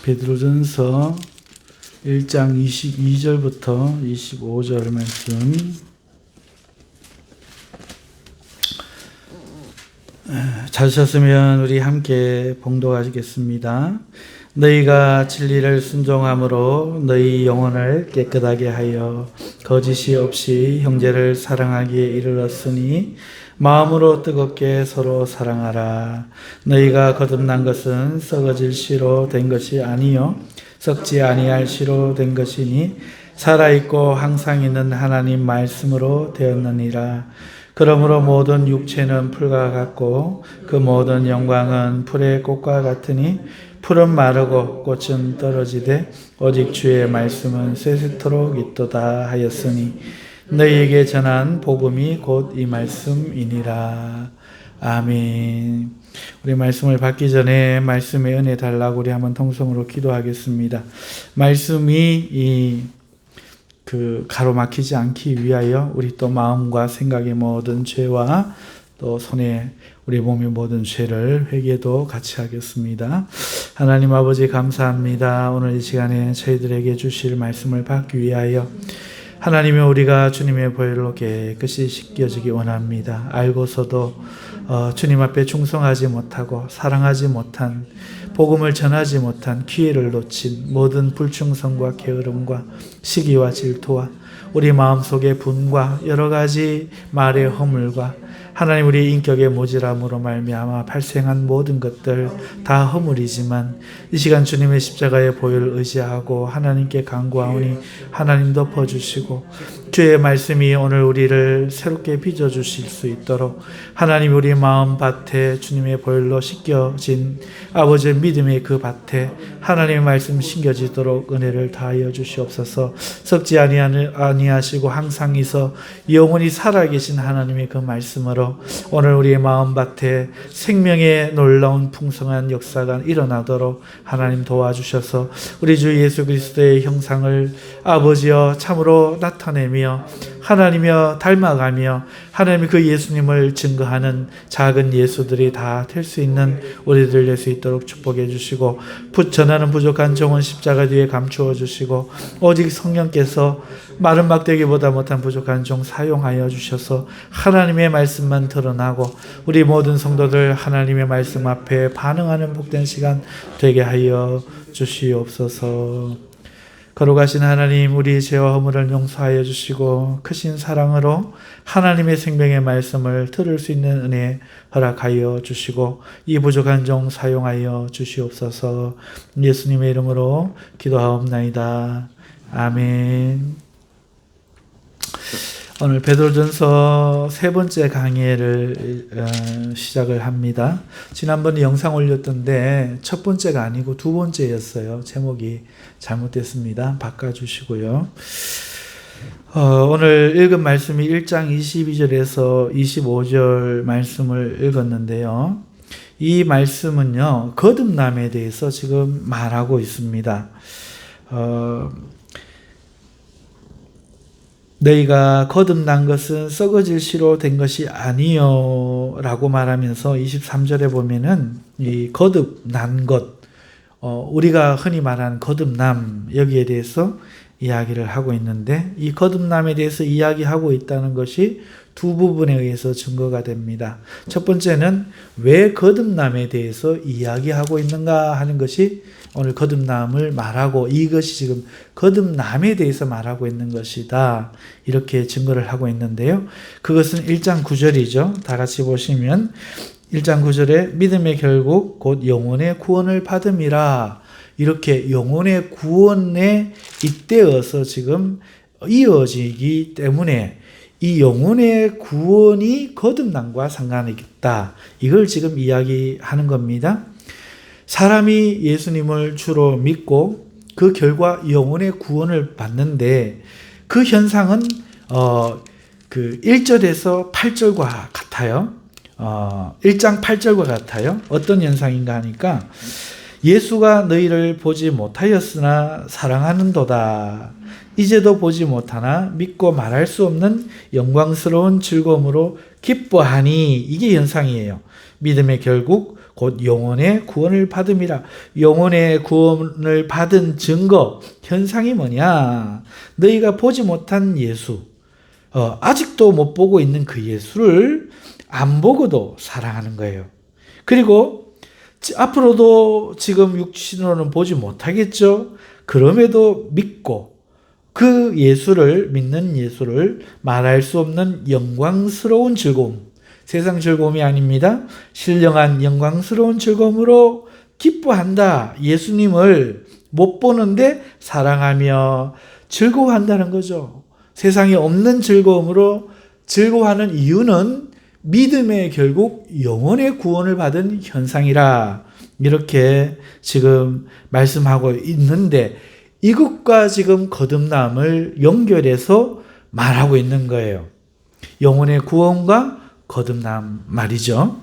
베드로전서 1장 22절부터 25절 말씀. 찾으셨으면 우리 함께 봉독하시겠습니다. 너희가 진리를 순종함으로 너희 영혼을 깨끗하게 하여 거짓이 없이 형제를 사랑하기에 이르렀으니 마음으로 뜨겁게 서로 사랑하라. 너희가 거듭난 것은 썩어질 씨로 된 것이 아니요 썩지 아니할 씨로 된 것이니 살아있고 항상 있는 하나님 말씀으로 되었느니라. 그러므로 모든 육체는 풀과 같고 그 모든 영광은 풀의 꽃과 같으니 풀은 마르고 꽃은 떨어지되 오직 주의 말씀은 세세토록 있도다 하였으니 너희에게 전한 복음이 곧 이 말씀이니라. 아멘. 우리 말씀을 받기 전에 말씀의 은혜 달라고 우리 한번 통성으로 기도하겠습니다. 말씀이 가로막히지 않기 위하여 우리 또 마음과 생각의 모든 죄와 또 손에 우리 몸의 모든 죄를 회개도 같이 하겠습니다. 하나님 아버지 감사합니다. 오늘 이 시간에 저희들에게 주실 말씀을 받기 위하여 하나님의 우리가 주님의 보혈로 깨끗이 씻겨지기 원합니다. 알고서도 주님 앞에 충성하지 못하고 사랑하지 못한 복음을 전하지 못한 기회를 놓친 모든 불충성과 게으름과 시기와 질투와 우리 마음속의 분과 여러 가지 말의 허물과 하나님 우리 인격의 모질함으로 말미암아 발생한 모든 것들 다 허물이지만 이 시간 주님의 십자가의 보혈을 의지하고 하나님께 간구하오니 하나님 덮어주시고 주의 말씀이 오늘 우리를 새롭게 빚어주실 수 있도록 하나님 우리 마음밭에 주님의 보혈로 씻겨진 아버지의 믿음의 그 밭에 하나님의 말씀 심겨지도록 은혜를 다하여 주시옵소서. 썩지 아니하시고 항상 있어 영원히 살아계신 하나님의 그 말씀으로 오늘 우리의 마음밭에 생명의 놀라운 풍성한 역사가 일어나도록 하나님 도와주셔서 우리 주 예수 그리스도의 형상을 아버지여 참으로 나타내며 하나님이여 닮아가며 하나님이 그 예수님을 증거하는 작은 예수들이 다 될 수 있는 우리들 될 수 있도록 축복해 주시고 전하는 부족한 종은 십자가 뒤에 감추어 주시고 오직 성령께서 마른 막대기보다 못한 부족한 종 사용하여 주셔서 하나님의 말씀만 드러나고 우리 모든 성도들 하나님의 말씀 앞에 반응하는 복된 시간 되게 하여 주시옵소서. 거룩하신 하나님 우리 죄와 허물을 용서하여 주시고 크신 사랑으로 하나님의 생명의 말씀을 들을 수 있는 은혜 허락하여 주시고 이 부족한 종 사용하여 주시옵소서. 예수님의 이름으로 기도하옵나이다. 아멘. 오늘 베드로전서 세 번째 강의를 시작을 합니다. 지난번에 영상 올렸던데 첫 번째가 아니고 두 번째였어요. 제목이 잘못됐습니다. 바꿔주시고요. 오늘 읽은 말씀이 1장 22절에서 25절 말씀을 읽었는데요. 이 말씀은요, 거듭남에 대해서 지금 말하고 있습니다. 너희가 거듭난 것은 썩어질 씨로 된 것이 아니요 라고 말하면서 23절에 보면은 이 거듭난 것, 우리가 흔히 말하는 거듭남 여기에 대해서 이야기를 하고 있는데 이 거듭남에 대해서 이야기하고 있다는 것이 두 부분에 의해서 증거가 됩니다. 첫 번째는 왜 거듭남에 대해서 이야기하고 있는가 하는 것이 오늘 거듭남을 말하고 이것이 지금 거듭남에 대해서 말하고 있는 것이다. 이렇게 증거를 하고 있는데요. 그것은 1장 9절이죠. 다 같이 보시면 1장 9절에 믿음의 결국 곧 영혼의 구원을 받음이라. 이렇게 영혼의 구원에 잇대어서 지금 이어지기 때문에 이 영혼의 구원이 거듭남과 상관이 있다. 이걸 지금 이야기하는 겁니다. 사람이 예수님을 주로 믿고 그 결과 영혼의 구원을 받는데 그 현상은 1절에서 8절과 같아요. 1장 8절과 같아요. 어떤 현상인가 하니까 예수가 너희를 보지 못하였으나 사랑하는도다. 이제도 보지 못하나 믿고 말할 수 없는 영광스러운 즐거움으로 기뻐하니. 이게 현상이에요. 믿음의 결국 곧 영혼의 구원을 받음이라. 영혼의 구원을 받은 증거, 현상이 뭐냐? 너희가 보지 못한 예수, 아직도 못 보고 있는 그 예수를 안 보고도 사랑하는 거예요. 그리고 앞으로도 지금 육신으로는 보지 못하겠죠. 그럼에도 믿고 그 예수를, 믿는 예수를 말할 수 없는 영광스러운 즐거움, 세상 즐거움이 아닙니다. 신령한 영광스러운 즐거움으로 기뻐한다. 예수님을 못 보는데 사랑하며 즐거워한다는 거죠. 세상에 없는 즐거움으로 즐거워하는 이유는 믿음의 결국 영혼의 구원을 받은 현상이라, 이렇게 지금 말씀하고 있는데, 이것과 지금 거듭남을 연결해서 말하고 있는 거예요. 영혼의 구원과 거듭남 말이죠.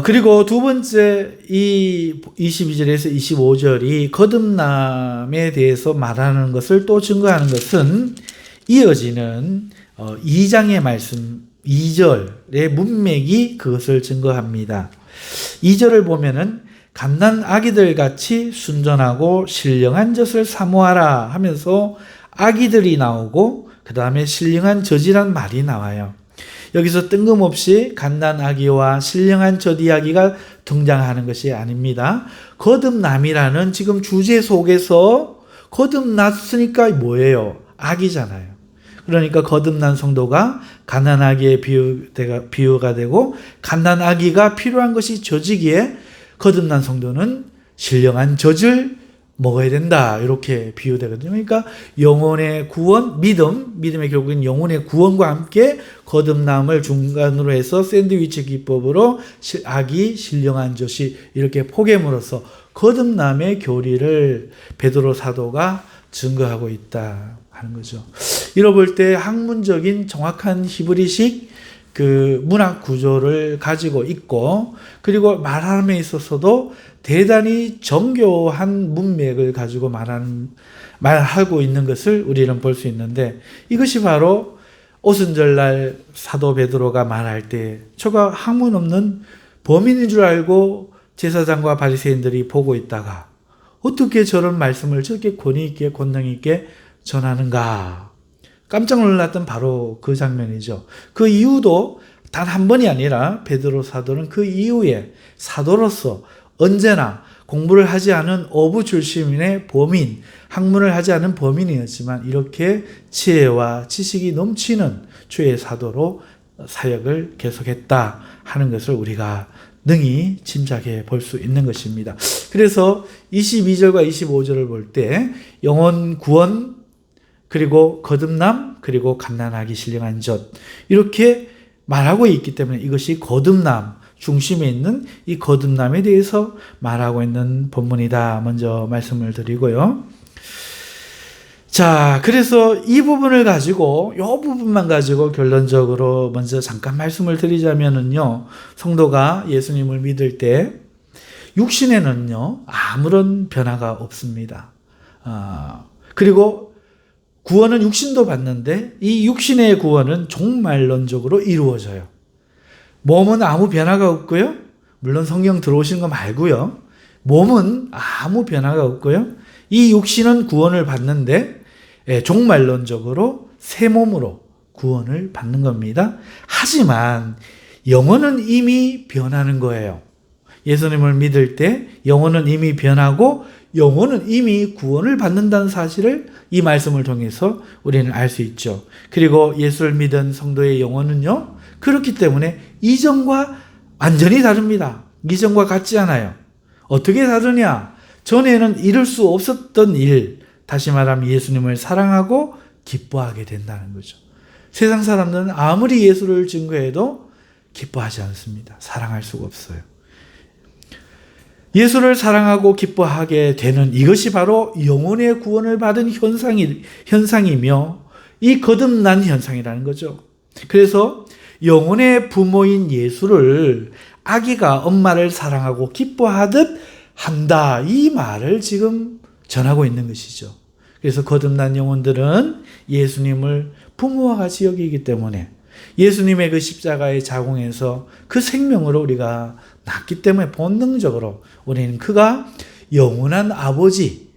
그리고 두 번째, 이 22절에서 25절이 거듭남에 대해서 말하는 것을 또 증거하는 것은 이어지는 2장의 말씀, 2절의 문맥이 그것을 증거합니다. 2절을 보면은 갓난 아기들 같이 순전하고 신령한 젖을 사모하라 하면서 아기들이 나오고 그 다음에 신령한 젖이란 말이 나와요. 여기서 뜬금없이 갓난 아기와 신령한 젖 이야기가 등장하는 것이 아닙니다. 거듭남이라는 지금 주제 속에서 거듭났으니까 뭐예요? 아기잖아요. 그러니까 거듭난 성도가 갓난아기의 비유가 되고, 갓난아기가 필요한 것이 젖이기에 거듭난 성도는 신령한 젖을 먹어야 된다, 이렇게 비유되거든요. 그러니까 영혼의 구원, 믿음의 결국은 영혼의 구원과 함께 거듭남을 중간으로 해서 샌드위치 기법으로 아기, 신령한 젖이 이렇게 포개물어서 거듭남의 교리를 베드로 사도가 증거하고 있다 하는 거죠. 이러 볼 때 학문적인 정확한 히브리식 그 문학 구조를 가지고 있고, 그리고 말함에 있어서도 대단히 정교한 문맥을 가지고 말하고 있는 것을 우리는 볼 수 있는데, 이것이 바로 오순절날 사도 베드로가 말할 때 저가 학문 없는 범인인 줄 알고 제사장과 바리새인들이 보고 있다가 어떻게 저런 말씀을 저렇게 권위 있게 권능 있게 전하는가, 깜짝 놀랐던 바로 그 장면이죠. 그 이유도 단 한 번이 아니라 베드로 사도는 그 이후에 사도로서 언제나 공부를 하지 않은 어부 출신의 범인, 학문을 하지 않은 범인이었지만 이렇게 지혜와 지식이 넘치는 주의 사도로 사역을 계속했다 하는 것을 우리가 능히 짐작해 볼 수 있는 것입니다. 그래서 22절과 25절을 볼 때 영혼 구원, 그리고 거듭남, 그리고 갓난아기 신령한 젖, 이렇게 말하고 있기 때문에 이것이 거듭남, 중심에 있는 이 거듭남에 대해서 말하고 있는 본문이다, 먼저 말씀을 드리고요. 자, 그래서 이 부분을 가지고, 이 부분만 가지고 결론적으로 먼저 잠깐 말씀을 드리자면은요, 성도가 예수님을 믿을 때 육신에는요 아무런 변화가 없습니다. 그리고 구원은 육신도 받는데 이 육신의 구원은 종말론적으로 이루어져요. 몸은 아무 변화가 없고요. 물론 성경 들어오시는 거 말고요. 몸은 아무 변화가 없고요. 이 육신은 구원을 받는데 종말론적으로 새 몸으로 구원을 받는 겁니다. 하지만 영혼은 이미 변하는 거예요. 예수님을 믿을 때 영혼은 이미 변하고 영혼은 이미 구원을 받는다는 사실을 이 말씀을 통해서 우리는 알 수 있죠. 그리고 예수를 믿은 성도의 영혼은요, 그렇기 때문에 이전과 완전히 다릅니다. 이전과 같지 않아요. 어떻게 다르냐? 전에는 이룰 수 없었던 일, 다시 말하면 예수님을 사랑하고 기뻐하게 된다는 거죠. 세상 사람들은 아무리 예수를 증거해도 기뻐하지 않습니다. 사랑할 수가 없어요. 예수를 사랑하고 기뻐하게 되는 이것이 바로 영혼의 구원을 받은 현상이며 이 거듭난 현상이라는 거죠. 그래서 영혼의 부모인 예수를 아기가 엄마를 사랑하고 기뻐하듯 한다, 이 말을 지금 전하고 있는 것이죠. 그래서 거듭난 영혼들은 예수님을 부모와 같이 여기기 때문에 예수님의 그 십자가의 자궁에서 그 생명으로 우리가 낳기 때문에 본능적으로 우리는 그가 영원한 아버지,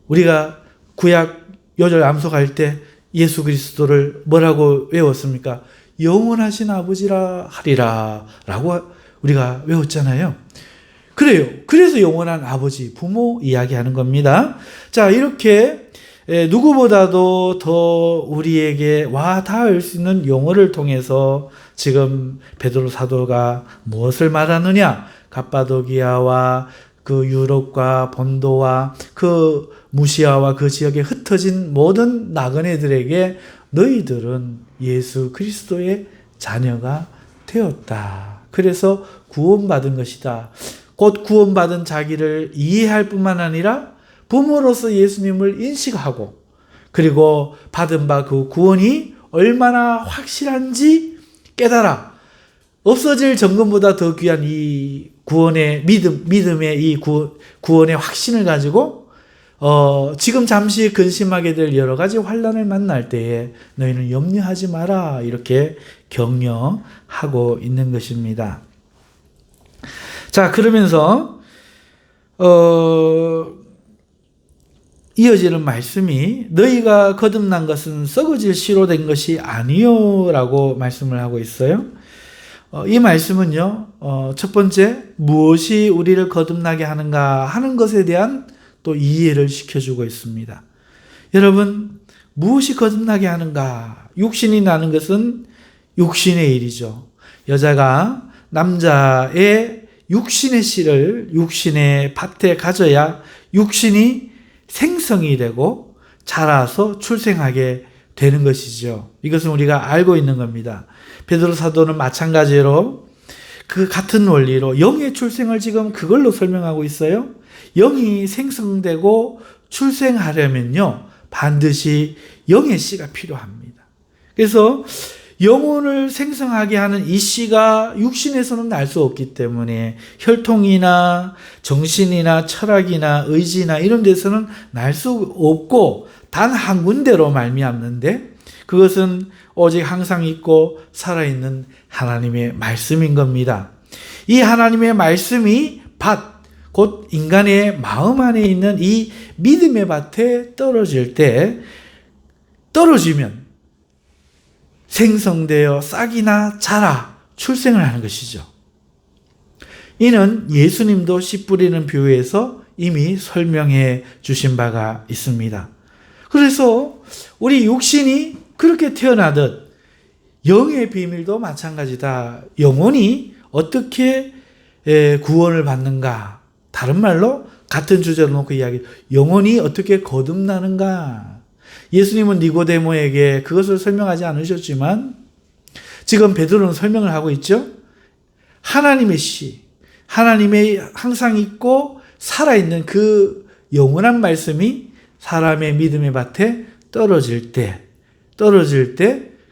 우리가 구약 요절 암송할 때 예수 그리스도를 뭐라고 외웠습니까? 영원하신 아버지라 하리라 라고 우리가 외웠잖아요. 그래요. 그래서 영원한 아버지, 부모 이야기하는 겁니다. 자, 이렇게 누구보다도 더 우리에게 와 닿을 수 있는 용어를 통해서 지금 베드로 사도가 무엇을 말하느냐? 갑바도기아와 그 유럽과 본도와 그 무시아와 그 지역에 흩어진 모든 나그네들에게 너희들은 예수 그리스도의 자녀가 되었다. 그래서 구원받은 것이다. 곧 구원받은 자기를 이해할 뿐만 아니라 부모로서 예수님을 인식하고 그리고 받은 바 그 구원이 얼마나 확실한지 깨달아 없어질 정금보다 더 귀한 이 구원의 믿음의 이 구원의 확신을 가지고 지금 잠시 근심하게 될 여러 가지 환난을 만날 때에 너희는 염려하지 마라 이렇게 격려하고 있는 것입니다. 자, 그러면서 이어지는 말씀이 너희가 거듭난 것은 썩어질 씨로 된 것이 아니요 라고 말씀을 하고 있어요. 이 말씀은요, 첫 번째 무엇이 우리를 거듭나게 하는가 하는 것에 대한 또 이해를 시켜주고 있습니다. 여러분, 무엇이 거듭나게 하는가? 육신이 나는 것은 육신의 일이죠. 여자가 남자의 육신의 씨를 육신의 밭에 가져야 육신이 생성이 되고 자라서 출생하게 되는 것이죠. 이것은 우리가 알고 있는 겁니다. 베드로 사도는 마찬가지로 그 같은 원리로 영의 출생을 지금 그걸로 설명하고 있어요. 영이 생성되고 출생하려면요, 반드시 영의 씨가 필요합니다. 그래서 영혼을 생성하게 하는 이 씨가 육신에서는 날 수 없기 때문에 혈통이나 정신이나 철학이나 의지나 이런 데서는 날 수 없고 단 한 군데로 말미암는데 그것은 오직 항상 있고 살아있는 하나님의 말씀인 겁니다. 이 하나님의 말씀이 밭, 곧 인간의 마음 안에 있는 이 믿음의 밭에 떨어질 때 떨어지면 생성되어 싹이나 자라 출생을 하는 것이죠. 이는 예수님도 씨 뿌리는 비유에서 이미 설명해 주신 바가 있습니다. 그래서 우리 육신이 그렇게 태어나듯 영의 비밀도 마찬가지다. 영혼이 어떻게 구원을 받는가? 다른 말로 같은 주제로 놓고 이야기, 영혼이 어떻게 거듭나는가? 예수님은 니고데모에게 그것을 설명하지 않으셨지만 지금 베드로는 설명을 하고 있죠. 하나님의 씨, 하나님의 항상 있고 살아있는 그 영원한 말씀이 사람의 믿음의 밭에 떨어질 때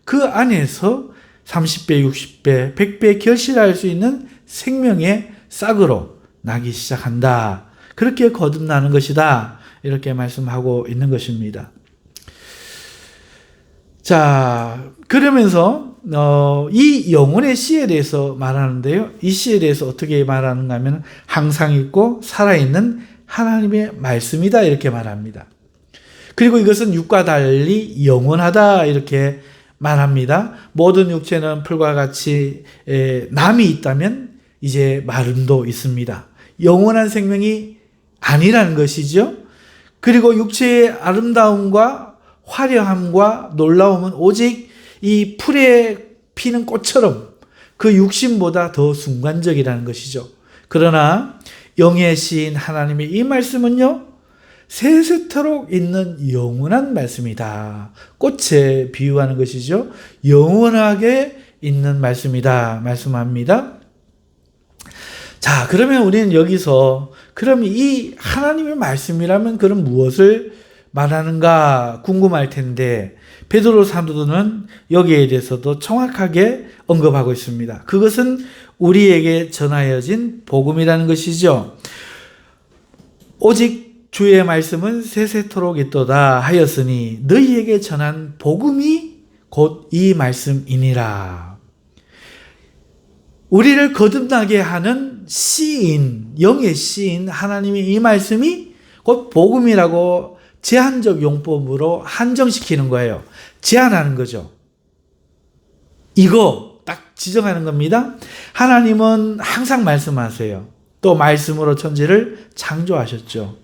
그 안에서 30배, 60배, 100배 결실할 수 있는 생명의 싹으로 나기 시작한다. 그렇게 거듭나는 것이다. 이렇게 말씀하고 있는 것입니다. 자, 그러면서 이 영혼의 씨에 대해서 말하는데요. 이 씨에 대해서 어떻게 말하는가 하면 항상 있고 살아있는 하나님의 말씀이다 이렇게 말합니다. 그리고 이것은 육과 달리 영원하다 이렇게 말합니다. 모든 육체는 풀과 같이 남이 있다면 이제 마름도 있습니다. 영원한 생명이 아니라는 것이죠. 그리고 육체의 아름다움과 화려함과 놀라움은 오직 이 풀에 피는 꽃처럼 그 육신보다 더 순간적이라는 것이죠. 그러나 영의 시인 하나님의 이 말씀은요, 세세토록 있는 영원한 말씀이다. 꽃에 비유하는 것이죠. 영원하게 있는 말씀이다. 말씀합니다. 자, 그러면 우리는 여기서 그럼 이 하나님의 말씀이라면 그럼 무엇을 말하는가 궁금할 텐데 베드로 사도는 여기에 대해서도 정확하게 언급하고 있습니다. 그것은 우리에게 전하여진 복음이라는 것이죠. 오직 주의 말씀은 세세토록 있도다 하였으니 너희에게 전한 복음이 곧 이 말씀이니라. 우리를 거듭나게 하는 시인, 영의 시인 하나님이 이 말씀이 곧 복음이라고 제한적 용법으로 한정시키는 거예요. 제한하는 거죠. 이거 딱 지정하는 겁니다. 하나님은 항상 말씀하세요. 또 말씀으로 천지를 창조하셨죠.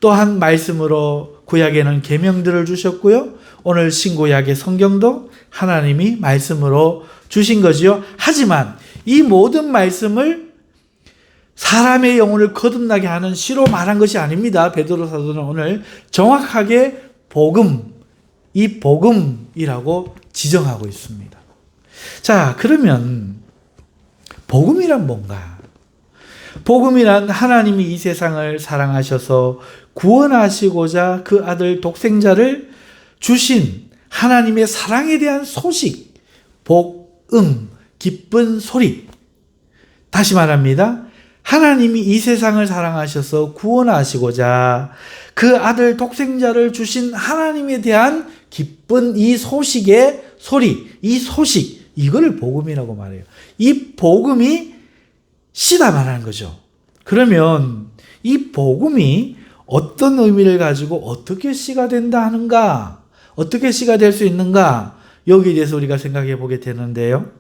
또한 말씀으로 구약에는 계명들을 주셨고요. 오늘 신구약의 성경도 하나님이 말씀으로 주신 거지요. 하지만 이 모든 말씀을 사람의 영혼을 거듭나게 하는 시로 말한 것이 아닙니다. 베드로 사도는 오늘 정확하게 복음, 이 복음이라고 지정하고 있습니다. 자, 그러면 복음이란 뭔가? 복음이란 하나님이 이 세상을 사랑하셔서 구원하시고자 그 아들 독생자를 주신 하나님의 사랑에 대한 소식, 복음, 기쁜 소리. 다시 말합니다. 하나님이 이 세상을 사랑하셔서 구원하시고자 그 아들 독생자를 주신 하나님에 대한 기쁜 이 소식의 소리, 이 소식, 이거를 복음이라고 말해요. 이 복음이 시다 말하는 거죠. 그러면 이 복음이 어떤 의미를 가지고 어떻게 시가 된다 하는가? 어떻게 시가 될 수 있는가? 여기에 대해서 우리가 생각해 보게 되는데요.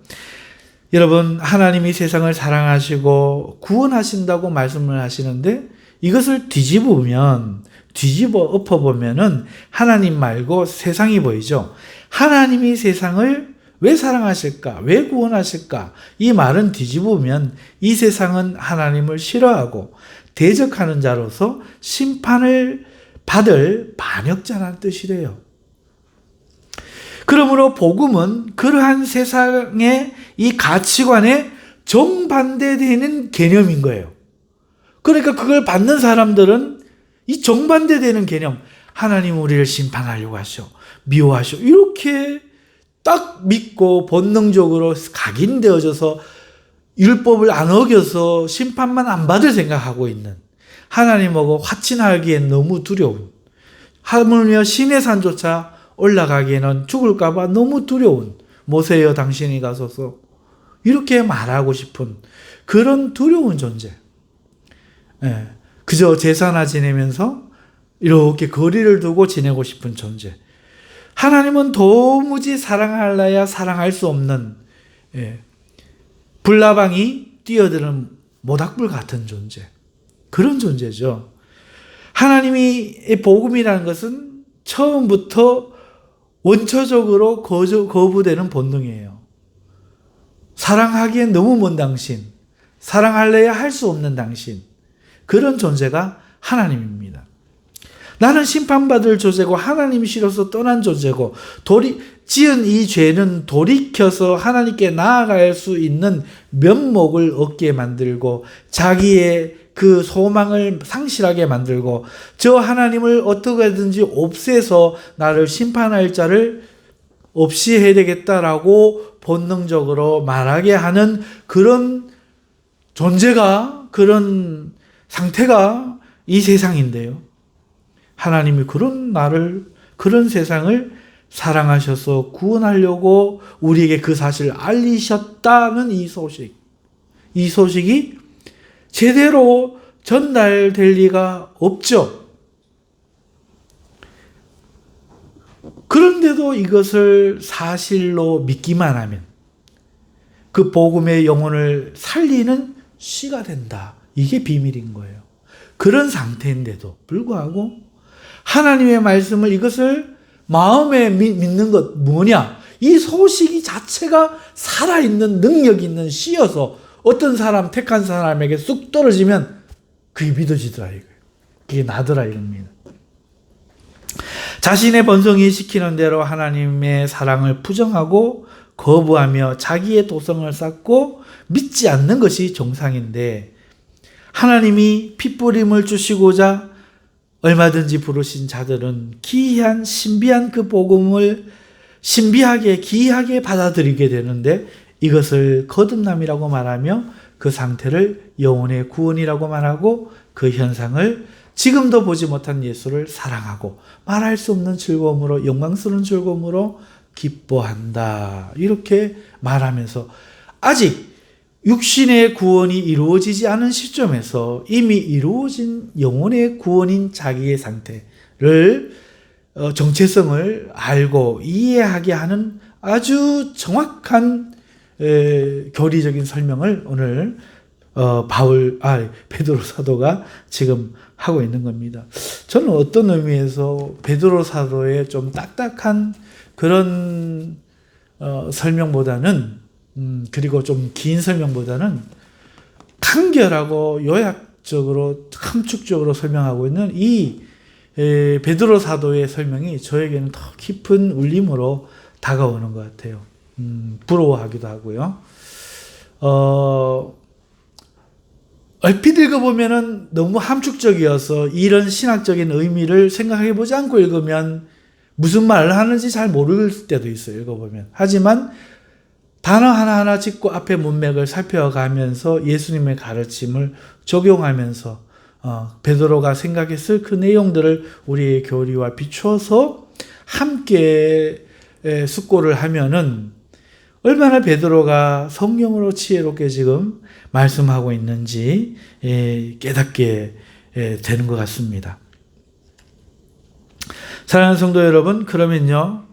여러분, 하나님이 세상을 사랑하시고 구원하신다고 말씀을 하시는데 이것을 뒤집어 엎어보면은 하나님 말고 세상이 보이죠. 하나님이 세상을 왜 사랑하실까? 왜 구원하실까? 이 말은 뒤집으면 이 세상은 하나님을 싫어하고 대적하는 자로서 심판을 받을 반역자라는 뜻이래요. 그러므로 복음은 그러한 세상의 이 가치관에 정반대되는 개념인 거예요. 그러니까 그걸 받는 사람들은 이 정반대되는 개념, 하나님 우리를 심판하려고 하셔, 미워하셔, 이렇게 딱 믿고 본능적으로 각인되어져서 율법을 안 어겨서 심판만 안 받을 생각하고 있는, 하나님하고 화친하기엔 너무 두려운, 하물며 신의 산조차 올라가기에는 죽을까 봐 너무 두려운, 모세여 당신이 가소서, 이렇게 말하고 싶은 그런 두려운 존재. 그저 제사나 지내면서 이렇게 거리를 두고 지내고 싶은 존재. 하나님은 도무지 사랑하려야 사랑할 수 없는 불나방이 뛰어드는 모닥불 같은 존재. 그런 존재죠. 하나님이 복음이라는 것은 처음부터 원초적으로 거부되는 본능이에요. 사랑하기엔 너무 먼 당신, 사랑할래야 할 수 없는 당신, 그런 존재가 하나님입니다. 나는 심판받을 존재고 하나님이 싫어서 떠난 존재고 지은 이 죄는 돌이켜서 하나님께 나아갈 수 있는 면목을 얻게 만들고 자기의 그 소망을 상실하게 만들고 저 하나님을 어떻게든지 없애서 나를 심판할 자를 없이 해야 되겠다라고 본능적으로 말하게 하는 그런 존재가, 그런 상태가 이 세상인데요. 하나님이 그런 세상을 사랑하셔서 구원하려고 우리에게 그 사실을 알리셨다는 이 소식이 제대로 전달될 리가 없죠. 그런데도 이것을 사실로 믿기만 하면 그 복음의 영혼을 살리는 씨가 된다. 이게 비밀인 거예요. 그런 상태인데도 불구하고 하나님의 말씀을, 이것을 마음에 믿는 것 뭐냐? 이 소식이 자체가 살아있는 능력 있는 씨여서 어떤 사람, 택한 사람에게 쑥 떨어지면 그게 믿어지더라 이거예요. 그게 나더라 이겁니다. 자신의 본성이 시키는 대로 하나님의 사랑을 부정하고 거부하며 자기의 도성을 쌓고 믿지 않는 것이 정상인데, 하나님이 핏부림을 주시고자 얼마든지 부르신 자들은 기이한 신비한 그 복음을 신비하게 기이하게 받아들이게 되는데, 이것을 거듭남이라고 말하며 그 상태를 영혼의 구원이라고 말하고 그 현상을 지금도 보지 못한 예수를 사랑하고 말할 수 없는 즐거움으로, 영광스러운 즐거움으로 기뻐한다. 이렇게 말하면서 아직 육신의 구원이 이루어지지 않은 시점에서 이미 이루어진 영혼의 구원인 자기의 상태를 정체성을 알고 이해하게 하는 아주 정확한 교리적인 설명을 오늘 베드로 사도가 지금 하고 있는 겁니다. 저는 어떤 의미에서 베드로 사도의 좀 딱딱한 그런 설명보다는 그리고 좀 긴 설명보다는 간결하고 요약적으로 함축적으로 설명하고 있는 이 베드로 사도의 설명이 저에게는 더 깊은 울림으로 다가오는 것 같아요. 부러워하기도 하고요. 얼핏 읽어보면은 너무 함축적이어서 이런 신학적인 의미를 생각해보지 않고 읽으면 무슨 말을 하는지 잘 모를 때도 있어요. 읽어보면. 하지만 단어 하나하나 짚고 앞에 문맥을 살펴가면서 예수님의 가르침을 적용하면서 베드로가 생각했을 그 내용들을 우리의 교리와 비추어서 함께 숙고를 하면은 얼마나 베드로가 성령으로 지혜롭게 지금 말씀하고 있는지 깨닫게 되는 것 같습니다. 사랑하는 성도 여러분, 그러면요,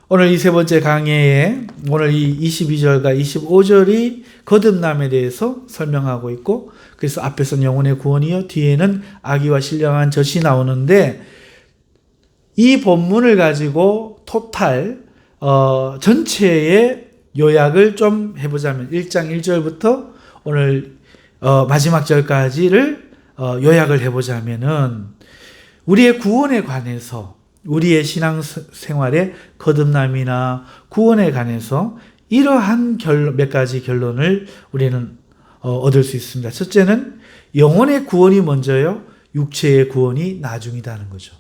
오늘 이 세 번째 강해에 오늘 이 22절과 25절이 거듭남에 대해서 설명하고 있고, 그래서 앞에서는 영혼의 구원이요, 뒤에는 악의와 신령한 젖이 나오는데, 이 본문을 가지고 토탈 전체의 요약을 좀 해보자면 1장 1절부터 오늘 마지막 절까지를 요약을 해보자면은 우리의 구원에 관해서, 우리의 신앙생활의 거듭남이나 구원에 관해서 이러한 몇 가지 결론을 우리는 얻을 수 있습니다. 첫째는 영혼의 구원이 먼저요, 육체의 구원이 나중이다는 거죠.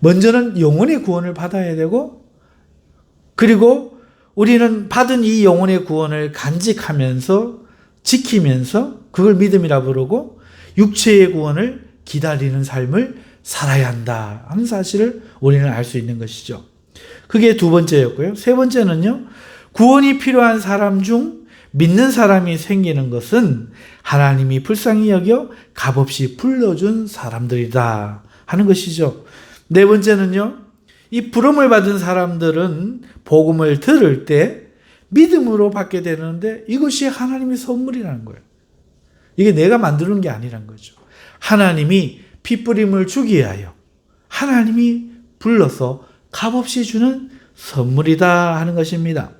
먼저는 영혼의 구원을 받아야 되고, 그리고 우리는 받은 이 영혼의 구원을 간직하면서 지키면서 그걸 믿음이라 부르고 육체의 구원을 기다리는 삶을 살아야 한다 하는 사실을 우리는 알 수 있는 것이죠. 그게 두 번째였고요. 세 번째는요, 구원이 필요한 사람 중 믿는 사람이 생기는 것은 하나님이 불쌍히 여겨 값없이 불러준 사람들이다 하는 것이죠. 네 번째는요, 이 부름을 받은 사람들은 복음을 들을 때 믿음으로 받게 되는데 이것이 하나님의 선물이라는 거예요. 이게 내가 만드는 게 아니란 거죠. 하나님이 핏부림을 주기 위하여 하나님이 불러서 값없이 주는 선물이다 하는 것입니다.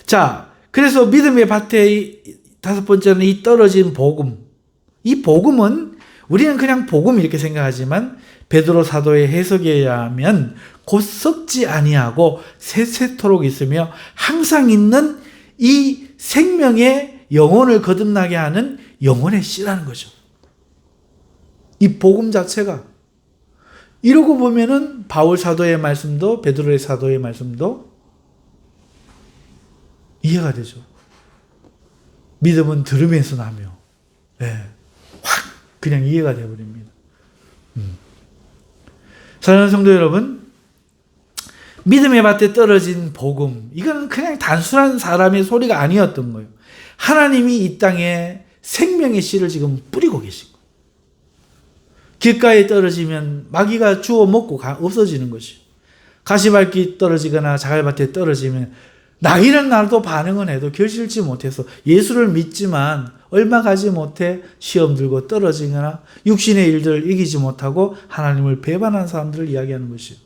자, 그래서 믿음의 밭에 다섯 번째는 이 떨어진 복음. 이 복음은 우리는 그냥 복음 이렇게 생각하지만 베드로 사도의 해석에 의하면 곧 썩지 아니하고 세세토록 있으며 항상 있는 이 생명의 영혼을 거듭나게 하는 영혼의 씨라는 거죠. 이 복음 자체가. 이러고 보면은 바울 사도의 말씀도 베드로의 사도의 말씀도 이해가 되죠. 믿음은 들으면서 나며 확 그냥 이해가 되어버립니다. 사랑하는 성도 여러분, 믿음의 밭에 떨어진 복음, 이건 그냥 단순한 사람의 소리가 아니었던 거예요. 하나님이 이 땅에 생명의 씨를 지금 뿌리고 계신 거예요. 길가에 떨어지면 마귀가 주워 먹고 없어지는 것이요. 가시밭이 떨어지거나 자갈밭에 떨어지면 나이는 나도 반응은 해도 결실치 못해서 예수를 믿지만 얼마 가지 못해 시험 들고 떨어지거나 육신의 일들을 이기지 못하고 하나님을 배반한 사람들을 이야기하는 것이요.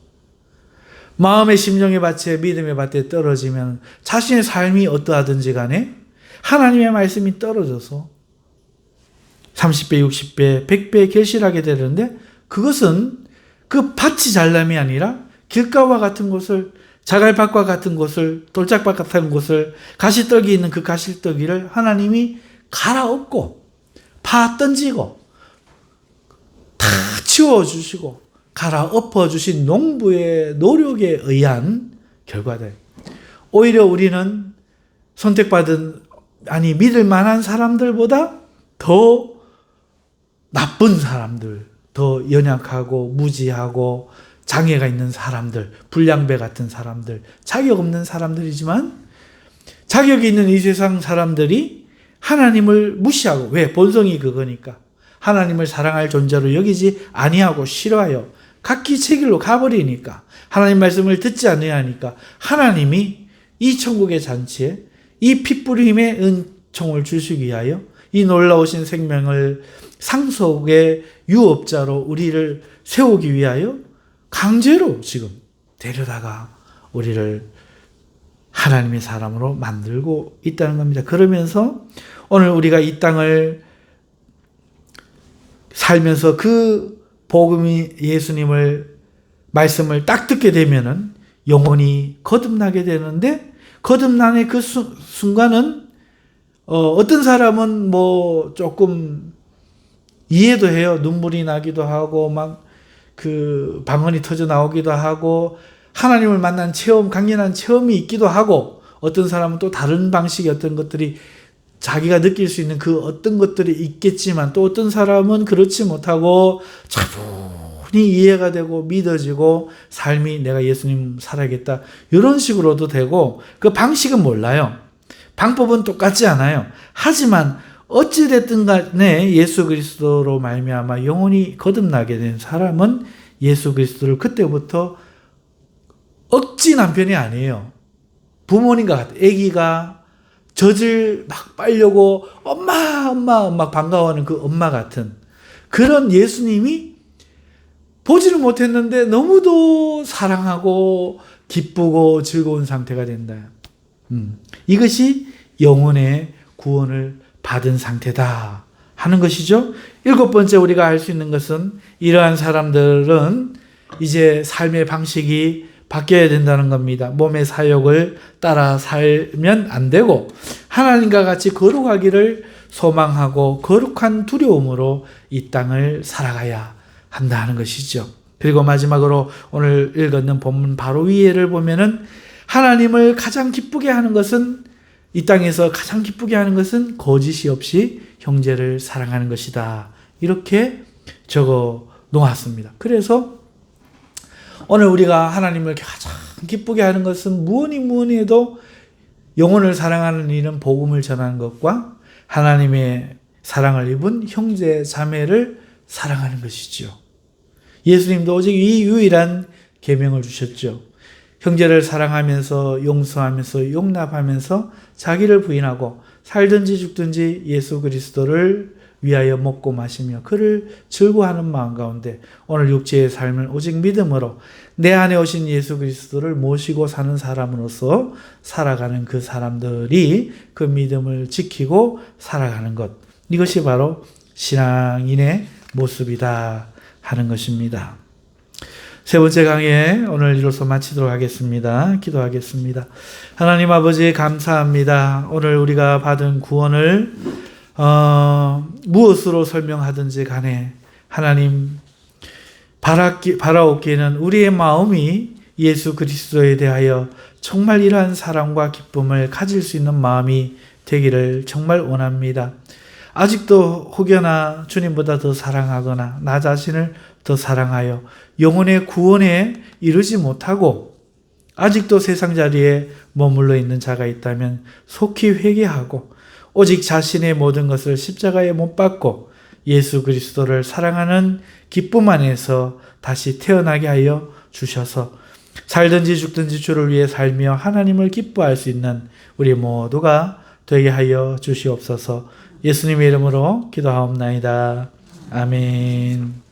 마음의 심령의 밭에 믿음의 밭에 떨어지면 자신의 삶이 어떠하든지 간에 하나님의 말씀이 떨어져서 30배, 60배, 100배 결실하게 되는데 그것은 그 밭이 잘남이 아니라 길가와 같은 곳을, 자갈밭과 같은 곳을, 돌짝밭 같은 곳을, 가시떡이 있는 그 가시떡이를 하나님이 갈아엎고 파 던지고 다 치워주시고 갈아엎어주신 농부의 노력에 의한 결과다. 오히려 우리는 선택받은, 믿을 만한 사람들보다 더 나쁜 사람들, 더 연약하고 무지하고 장애가 있는 사람들, 불량배 같은 사람들, 자격 없는 사람들이지만 자격이 있는 이 세상 사람들이 하나님을 무시하고, 왜? 본성이 그거니까. 하나님을 사랑할 존재로 여기지 아니하고 싫어하여 각기 제 길로 가버리니까, 하나님 말씀을 듣지 않으니까 하나님이 이 천국의 잔치에 이 핏부림의 은총을 주시기 위하여 이 놀라우신 생명을 상속의 유업자로 우리를 세우기 위하여 강제로 지금 데려다가 우리를 하나님의 사람으로 만들고 있다는 겁니다. 그러면서 오늘 우리가 이 땅을 살면서 그 복음이 예수님을 말씀을 딱 듣게 되면은 영혼이 거듭나게 되는데, 거듭나는 그 순간은 어떤 사람은 뭐 조금 이해도 해요. 눈물이 나기도 하고 막 그 방언이 터져 나오기도 하고 하나님을 만난 체험, 강렬한 체험이 있기도 하고, 어떤 사람은 또 다른 방식의 어떤 것들이 자기가 느낄 수 있는 그 어떤 것들이 있겠지만, 또 어떤 사람은 그렇지 못하고 차분히 이해가 되고 믿어지고 삶이 내가 예수님 살아야겠다 이런 식으로도 되고, 그 방식은 몰라요. 방법은 똑같지 않아요. 하지만 어찌됐든 간에 예수 그리스도로 말미암아 영혼이 거듭나게 된 사람은 예수 그리스도를 그때부터 억지 남편이 아니에요. 부모님과 같아. 아기가 젖을 막 빨려고 엄마 반가워하는 그 엄마 같은 그런 예수님이 보지는 못했는데 너무도 사랑하고 기쁘고 즐거운 상태가 된다. 이것이 영혼의 구원을 받은 상태다 하는 것이죠. 7번째 우리가 알 수 있는 것은, 이러한 사람들은 이제 삶의 방식이 바뀌어야 된다는 겁니다. 몸의 사욕을 따라 살면 안 되고 하나님과 같이 거룩하기를 소망하고 거룩한 두려움으로 이 땅을 살아가야 한다는 것이죠. 그리고 마지막으로 오늘 읽었는 본문 바로 위에를 보면은, 하나님을 가장 기쁘게 하는 것은, 이 땅에서 가장 기쁘게 하는 것은 거짓이 없이 형제를 사랑하는 것이다. 이렇게 적어 놓았습니다. 그래서 오늘 우리가 하나님을 가장 기쁘게 하는 것은 무엇이 해도 영혼을 사랑하는 일은 복음을 전하는 것과 하나님의 사랑을 입은 형제 자매를 사랑하는 것이죠. 예수님도 오직 이 유일한 계명을 주셨죠. 형제를 사랑하면서 용서하면서 용납하면서 자기를 부인하고 살든지 죽든지 예수 그리스도를 위하여 먹고 마시며 그를 즐거워하는 마음 가운데 오늘 육체의 삶을 오직 믿음으로 내 안에 오신 예수 그리스도를 모시고 사는 사람으로서 살아가는 그 사람들이 그 믿음을 지키고 살아가는 것, 이것이 바로 신앙인의 모습이다 하는 것입니다. 세 번째 강의 오늘 이로써 마치도록 하겠습니다. 기도하겠습니다. 하나님 아버지 감사합니다. 오늘 우리가 받은 구원을 무엇으로 설명하든지 간에 하나님 바라옵기에는 우리의 마음이 예수 그리스도에 대하여 정말 이러한 사랑과 기쁨을 가질 수 있는 마음이 되기를 정말 원합니다. 아직도 혹여나 주님보다 더 사랑하거나 나 자신을 더 사랑하여 영혼의 구원에 이르지 못하고 아직도 세상 자리에 머물러 있는 자가 있다면 속히 회개하고 오직 자신의 모든 것을 십자가에 못 박고 예수 그리스도를 사랑하는 기쁨 안에서 다시 태어나게 하여 주셔서 살든지 죽든지 주를 위해 살며 하나님을 기뻐할 수 있는 우리 모두가 되게 하여 주시옵소서. 예수님의 이름으로 기도하옵나이다. 아멘.